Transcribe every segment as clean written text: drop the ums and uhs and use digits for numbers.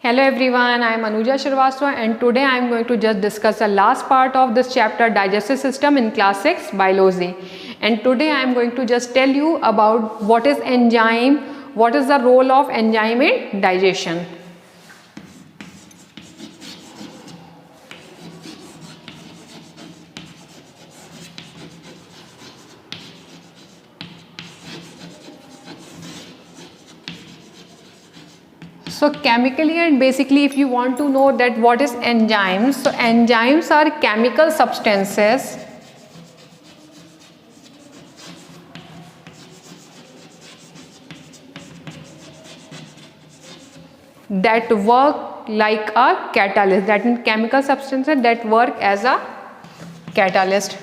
Hello everyone, I am Anuja Shrivastava and today I am going to just discuss the last part of this chapter digestive system in class 6 biology. And today I am going to just tell you about what is enzyme, what is the role of enzyme in digestion. So chemically and basically if you want to know that what is enzymes, so enzymes are chemical substances that work like a catalyst, that means chemical substances that work as a catalyst.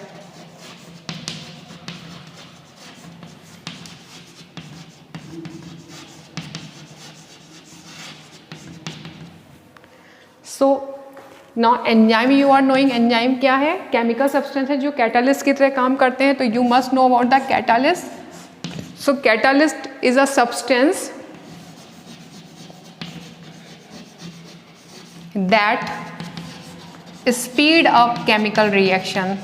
So now enzyme, you are knowing enzyme क्या है, chemical substance है जो catalyst की तरह काम करते हैं. तो you must know about the catalyst. So catalyst is a substance that speed up chemical reaction.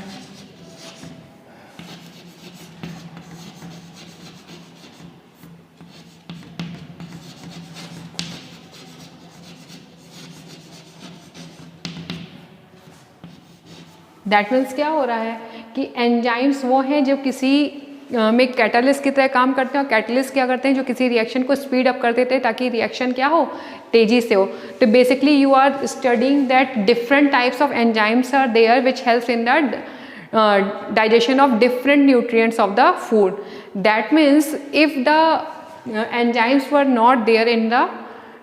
That means क्या हो रहा है कि एंजाइम्स वो हैं जो किसी में कैटलिस्ट की तरह काम करते हैं और कैटलिस्ट क्या करते हैं जो किसी रिएक्शन को स्पीड अप कर देते हैं ताकि रिएक्शन क्या हो, तेजी से हो. तो basically you are studying that different types of enzymes are there which helps in the digestion of different nutrients of the food. That means if the enzymes were not there in the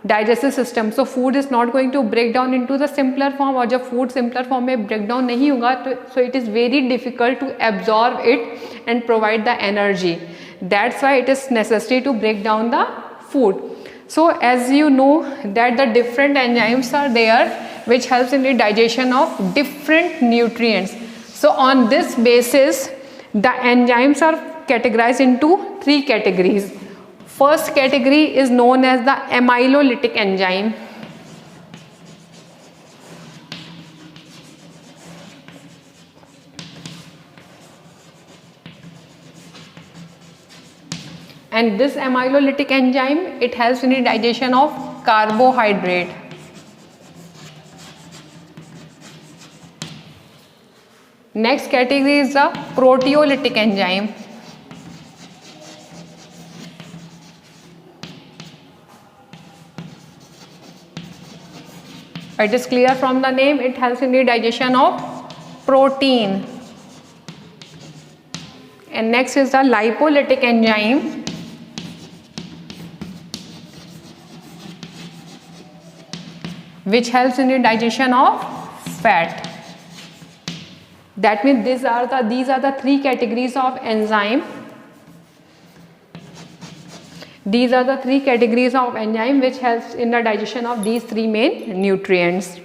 digestive system, so food is not going to break down into the simpler form. और जब food simpler form में break down नहीं होगा तो so it is very difficult to absorb it and provide the energy. That's why it is necessary to break down the food. So as you know that the different enzymes are there which helps in the digestion of different nutrients. So on this basis the enzymes are categorized into three categories. First category is known as the amylolytic enzyme. And this amylolytic enzyme, it helps in the digestion of carbohydrate. Next category is the proteolytic enzyme. It is clear from the name, it helps in the digestion of protein. And next is the lipolytic enzyme. Which helps in the digestion of fat. That means these are the three categories of enzyme. These are the three categories of enzyme which helps in the digestion of these three main nutrients.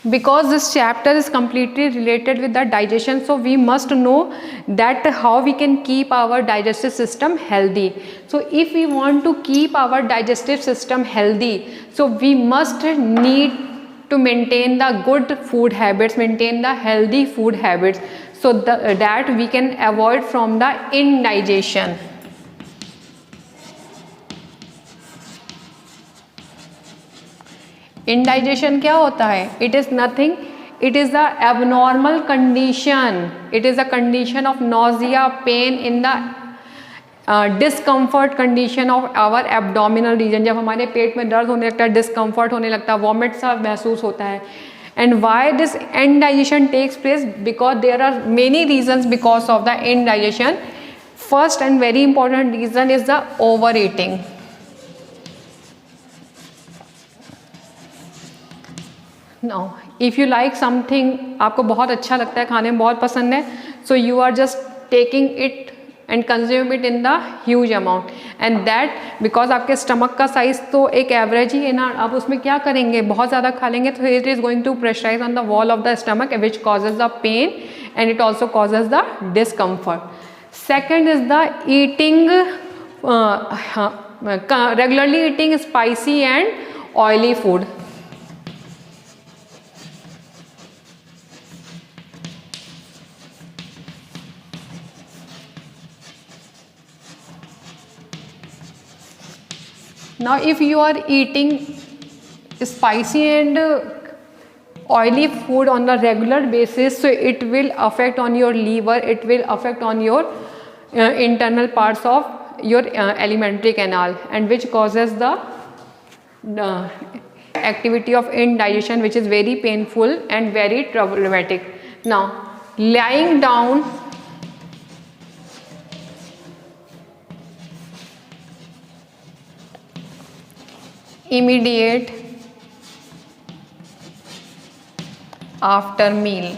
Because this chapter is completely related with the digestion, so we must know that how we can keep our digestive system healthy. So if we want to keep our digestive system healthy, so we must need to maintain the good food habits, maintain the healthy food habits, so that we can avoid from the indigestion. Indigestion क्या होता है? It is nothing. It is the abnormal condition. It is a condition of nausea, pain in the discomfort condition of our abdominal region. जब हमारे पेट में दर्द होने लगता है, discomfort होने लगता है, vomit सा महसूस होता है. And why this indigestion takes place? Because there are many reasons because of the indigestion. First and very important reason is the overeating. Now, if you like something, आपको बहुत अच्छा लगता है, खाने में बहुत पसंद है, so you are just taking it and consume it in the huge amount, and that because आपके स्टमक का साइज तो एक एवरेज ही है ना, आप उसमें क्या करेंगे, बहुत ज़्यादा खा लेंगे तो it is going to pressurize on the wall of the stomach which causes the pain and it also causes the discomfort. Second is the eating, regularly eating spicy and oily food. Now if you are eating spicy and oily food on a regular basis, so it will affect on your liver, it will affect on your internal parts of your alimentary canal, and which causes the activity of indigestion, which is very painful and very problematic. Now lying down immediate after meal,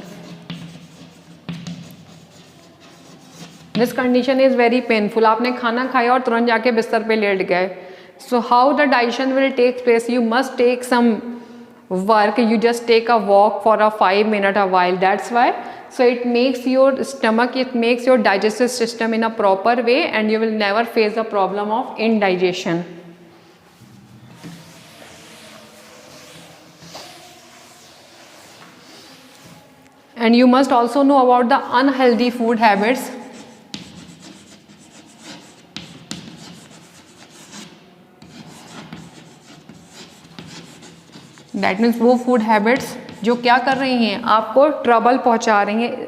this condition is very painful. आपने खाना खाया और तुरंत जाके बिस्तर पे late गए. So how the digestion will take place? You must take some work. You just take a walk for a 5 minute a while. That's why. So it makes your stomach, it makes your digestive system in a proper way, and you will never face the problem of indigestion. And you must also know about the unhealthy food habits. That means वो food habits जो क्या कर रही हैं, आपको trouble पहुंचा रही हैं,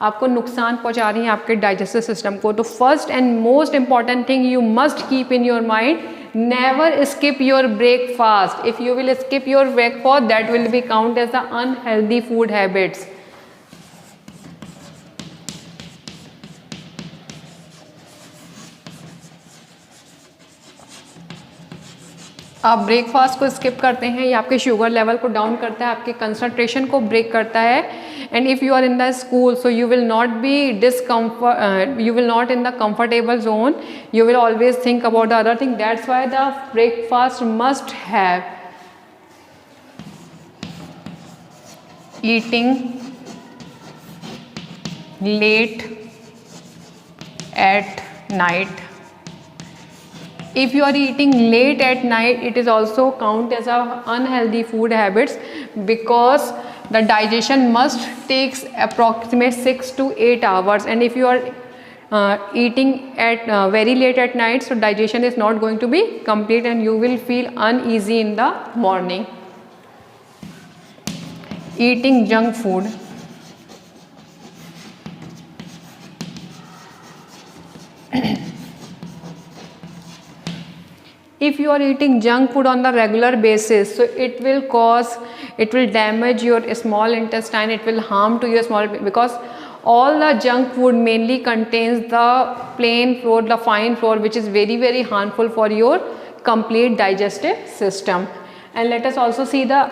आपको नुकसान पहुंचा रही हैं आपके डाइजेस्टिव सिस्टम को. तो first and most important thing you must keep in your mind, never skip your breakfast. If you will skip your breakfast, that will be count as the unhealthy food habits. आप breakfast को skip करते हैं, ये आपके sugar level को down करता है, आपके कंसंट्रेशन को ब्रेक करता है. And if you are in the school, so you will not be discomfort, you will not in the comfortable zone, you will always think about the other thing. That's why the breakfast must have eating late at night. If you are eating late at night, it is also count as a unhealthy food habits, because the digestion must takes approximate 6 to 8 hours, and if you are eating at very late at night, so digestion is not going to be complete and you will feel uneasy in the morning. Eating junk food. If you are eating junk food on the regular basis, so it will damage your small intestine, it will harm to your small, because all the junk food mainly contains the plain flour, the fine flour, which is very, very harmful for your complete digestive system. And let us also see the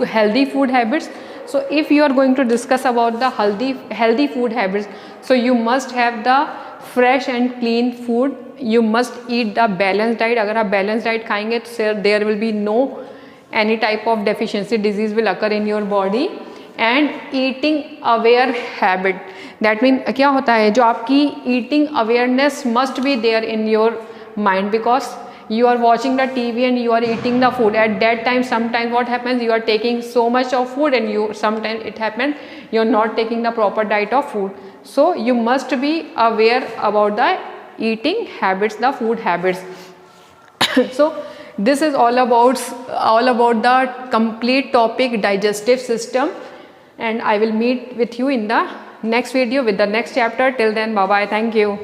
healthy food habits. So if you are going to discuss about the healthy food habits, so you must have the fresh and clean food. You must eat the balanced diet. अगर आप balanced diet खाएंगे तो there will be no any type of deficiency disease will occur in your body. And eating aware habit, that means क्या होता है, जो आपकी eating awareness must be there in your mind, because you are watching the TV and you are eating the food. At that time, sometimes what happens, you are taking so much of food and sometimes it happens you are not taking the proper diet of food. So you must be aware about the eating habits, the food habits. So this is all about the complete topic digestive system, and I will meet with you in the next video with the next chapter. Till then, bye bye, thank you.